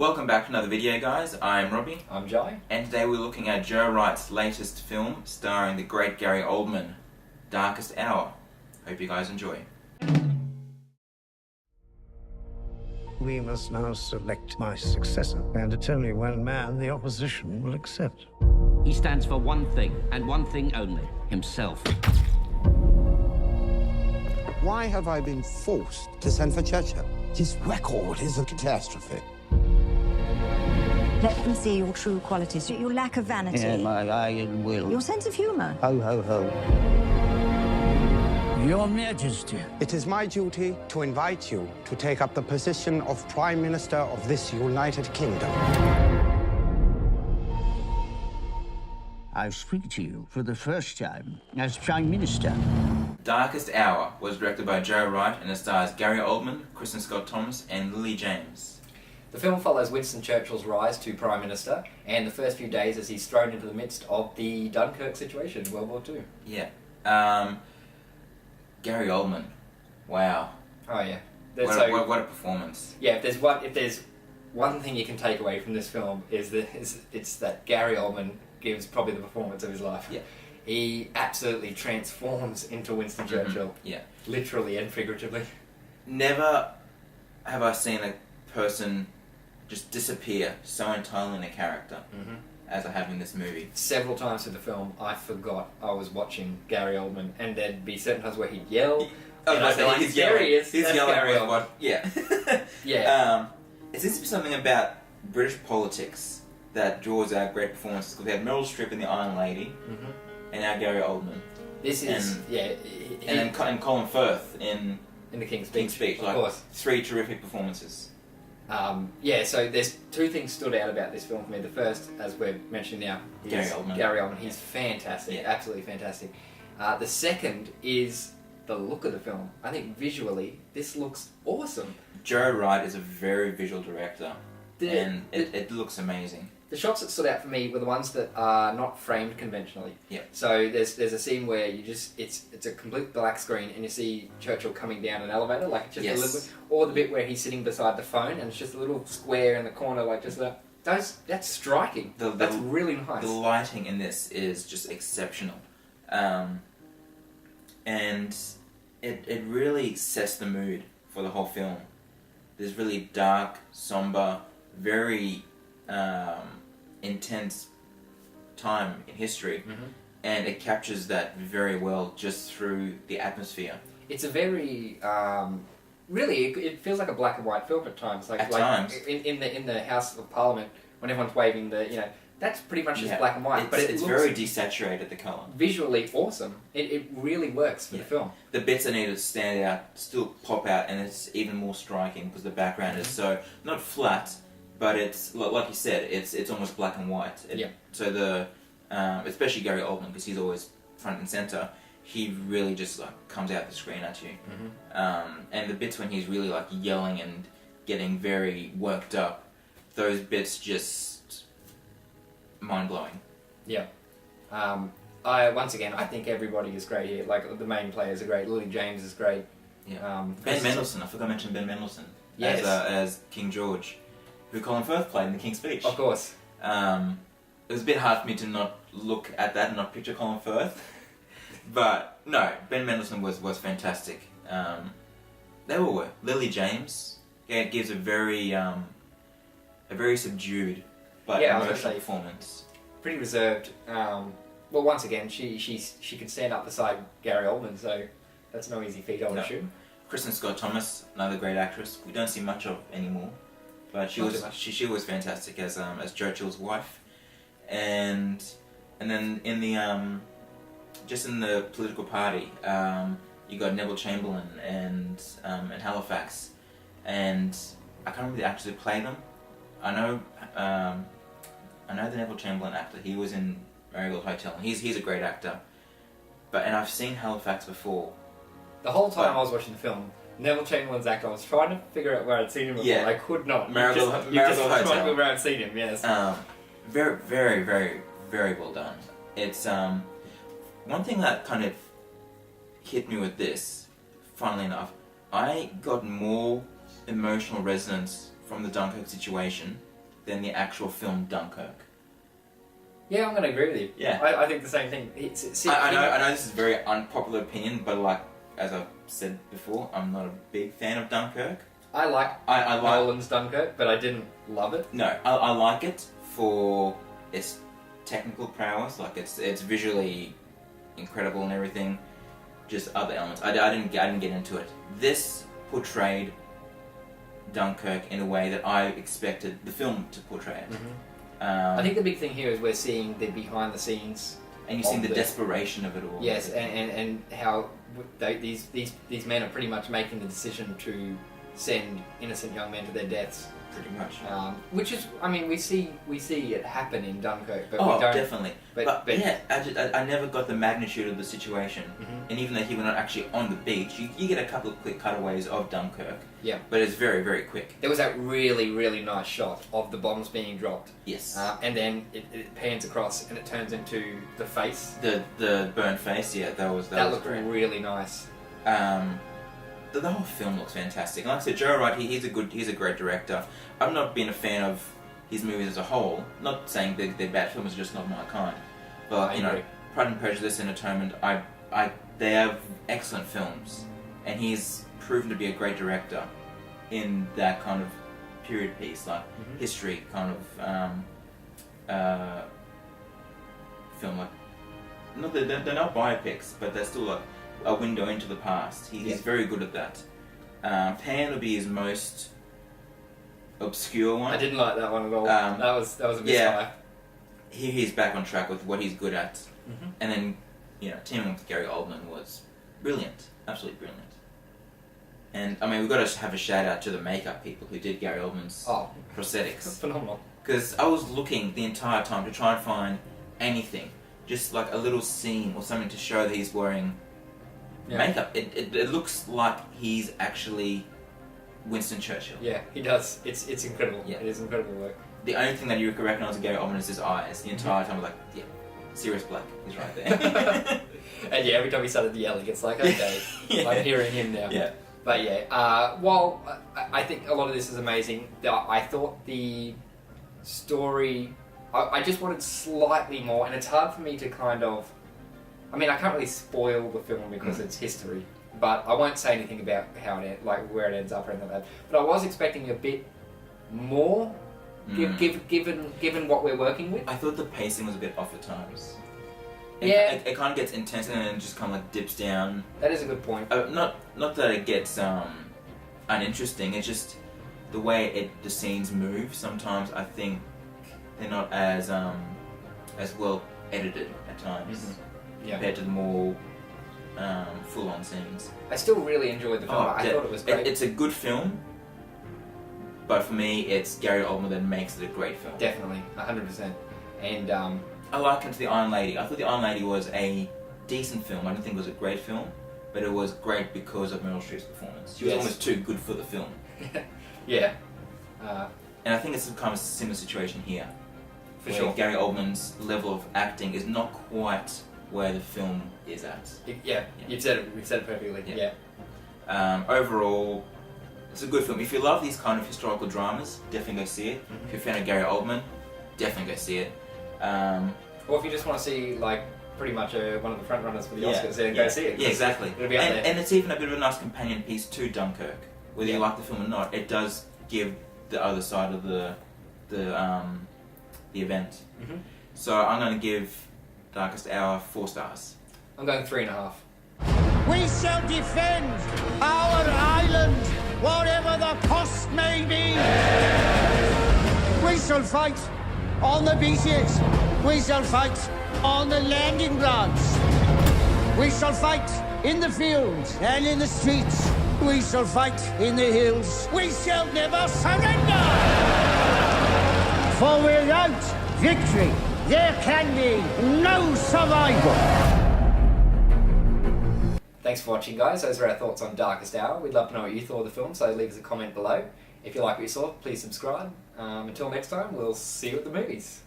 Welcome back to another video, guys. I'm Robbie. I'm Jye. And today we're looking at Joe Wright's latest film starring the great Gary Oldman, Darkest Hour. Hope you guys enjoy. We must now select my successor, and it's only one man the opposition will accept. He stands for one thing, and one thing only, himself. Why have I been forced to send for Churchill? His record is a catastrophe. Let them see your true qualities, your lack of vanity. Yeah, my iron will. Your sense of humour. Ho, ho, ho. Your Majesty. It is my duty to invite you to take up the position of Prime Minister of this United Kingdom. I speak to you for the first time as Prime Minister. Darkest Hour was directed by Joe Wright and it stars Gary Oldman, Kristen Scott Thomas, and Lily James. The film follows Winston Churchill's rise to Prime Minister and the first few days as he's thrown into the midst of the Dunkirk situation, World War II. Yeah. Gary Oldman. Wow. Oh yeah. What a performance. Yeah, if there's one thing you can take away from this film it's that Gary Oldman gives probably the performance of his life. Yeah. He absolutely transforms into Winston Churchill. Mm-hmm. Yeah. Literally and figuratively. Never have I seen a person just disappear so entirely in a character as I have in this movie. Several times through the film, I forgot I was watching Gary Oldman, and there'd be certain times where he'd yell. He's yelling. He's yelling Gary with Oldman. what? Yeah. Yeah. It seems to be something about British politics that draws out great performances. Because we had Meryl Streep in The Iron Lady, and now Gary Oldman. This is and Colin Firth in the King's King's Speech. Speech. Of course. 3 terrific performances. So there's two things stood out about this film for me. The first, as we're mentioning now, is Gary Oldman. He's fantastic, Yeah. absolutely fantastic. The second is the look of the film. I think visually, this looks awesome. Joe Wright is a very visual director, and it looks amazing. The shots that stood out for me were the ones that are not framed conventionally. Yep. So there's a scene where it's a complete black screen and you see Churchill coming down an elevator, like just a little bit, or the bit where he's sitting beside the phone and it's just a little square in the corner, like just that. That's striking. That's really nice. The lighting in this is just exceptional, and it really sets the mood for the whole film. There's really dark, somber, very intense time in history, and it captures that very well just through the atmosphere. It's a very really it feels like a black and white film at times. At times. in the House of Parliament when everyone's waving that's pretty much just black and white. But it's very desaturated, the colour. Visually awesome. It really works for the film. The bits that need to stand out still pop out, and it's even more striking because the background is so not flat. But it's like you said, it's almost black and white. So especially Gary Oldman, because he's always front and center, he really just comes out the screen at you. And the bits when he's really yelling and getting very worked up, those bits just mind blowing. Yeah. Once again, I think everybody is great here. Like the main players are great. Lily James is great. Yeah. Ben Mendelsohn. I forgot to mention Ben Mendelsohn as King George, who Colin Firth played in The King's Speech. Of course. It was a bit hard for me to not look at that and not picture Colin Firth. But no, Ben Mendelsohn was fantastic. They all were. Lily James gives a very subdued but emotional performance. Pretty reserved. Well, once again, she can stand up beside Gary Oldman, so that's no easy feat, I would assume. Kristen Scott Thomas, another great actress. We don't see much of anymore. But she was fantastic as Churchill's wife, and then in the just in the political party, you got Neville Chamberlain and Halifax, and I can't remember the actors who played them. I know the Neville Chamberlain actor. He was in Marigold Hotel, and he's a great actor. And I've seen Halifax before. The whole time I was watching the film, Neville Chamberlain's actor, I was trying to figure out where I'd seen him before. I could not. Marigold Hotel. Trying to figure where I'd seen him, yes. Very, very, very, very well done. It's one thing that kind of hit me with this, funnily enough, I got more emotional resonance from the Dunkirk situation than the actual film Dunkirk. Yeah, I'm going to agree with you. Yeah. I think the same thing. I know this is a very unpopular opinion, but like, as I've said before, I'm not a big fan of Dunkirk. I like Nolan's Dunkirk, but I didn't love it. No, I like it for its technical prowess. Like, it's visually incredible and everything. Just other elements. I didn't get into it. This portrayed Dunkirk in a way that I expected the film to portray it. I think the big thing here is we're seeing the behind the scenes, and you're seeing the desperation of it all. Yes, and how these men are pretty much making the decision to send innocent young men to their deaths. Pretty much. Which is, I mean, we see it happen in Dunkirk, but we don't. Definitely. But yeah, I never got the magnitude of the situation. And even though he was not actually on the beach, you get a couple of quick cutaways of Dunkirk. Yeah. But it's very, very quick. There was that really, really nice shot of the bombs being dropped. Yes. And then it pans across and it turns into the face. The burnt face. Yeah, that looked great. Really nice. The whole film looks fantastic. Like I said, Joe Wright, he's a great director. I've not been a fan of his movies as a whole. Not saying they're bad films, just not my kind. But you know, Pride and Prejudice and Atonement, they are excellent films, and he's proven to be a great director in that kind of period piece, like history kind of film. Like, no, they're not biopics, but they're still like a window into the past. He's very good at that. Pan would be his most obscure one. I didn't like that one at all. That was a bit high. He's back on track with what he's good at. And then, teaming with Gary Oldman was brilliant, absolutely brilliant. And I mean, we've got to have a shout out to the makeup people who did Gary Oldman's prosthetics. Phenomenal. Because I was looking the entire time to try and find anything, just like a little scene or something to show that he's wearing makeup. It looks like he's actually Winston Churchill. Yeah, he does. It's incredible. Yeah. It is incredible work. The only thing that you could recognise in Gary Oldman is his eyes. The entire time I was like, yeah, Sirius Black, he's right there. And yeah, every time he started yelling, it's like, okay, I'm hearing him now. Yeah. But yeah, while I think a lot of this is amazing, I thought the story, I just wanted slightly more, and it's hard for me to kind of, I mean, I can't really spoil the film because it's history, but I won't say anything about how where it ends up or anything like that. But I was expecting a bit more, given what we're working with. I thought the pacing was a bit off at times. It kind of gets intense and then just kind of like dips down. That is a good point. Not that it gets uninteresting. It's just the way the scenes move. Sometimes I think they're not as well edited at times compared to the more full-on scenes. I still really enjoyed the film. I thought it was great. It's a good film, but for me, it's Gary Oldman that makes it a great film. Definitely, 100%. And I liken it to The Iron Lady. I thought The Iron Lady was a decent film. I don't think it was a great film, but it was great because of Meryl Streep's performance. She was almost too good for the film. Yeah. And I think it's kind of a similar situation here. For sure. Gary Oldman's level of acting is not quite where the film is at. You've said it perfectly. Yeah. Overall, it's a good film. If you love these kind of historical dramas, definitely go see it. If you're a fan of Gary Oldman, definitely go see it. Or if you just want to see pretty much one of the front runners for the Oscars, then go see it. Yeah, exactly. It'll be out there. And it's even a bit of a nice companion piece to Dunkirk. Whether you like the film or not, it does give the other side of the event. So I'm going to give Darkest Hour 4 stars. I'm going 3.5. We shall defend our island, whatever the cost may be. We shall fight on the beaches. We shall fight on the landing grounds. We shall fight in the fields and in the streets. We shall fight in the hills. We shall never surrender. For without victory, there can be no survival. Thanks for watching, guys. Those are our thoughts on Darkest Hour. We'd love to know what you thought of the film, so leave us a comment below. If you like what you saw, please subscribe. Until next time, we'll see you at the movies.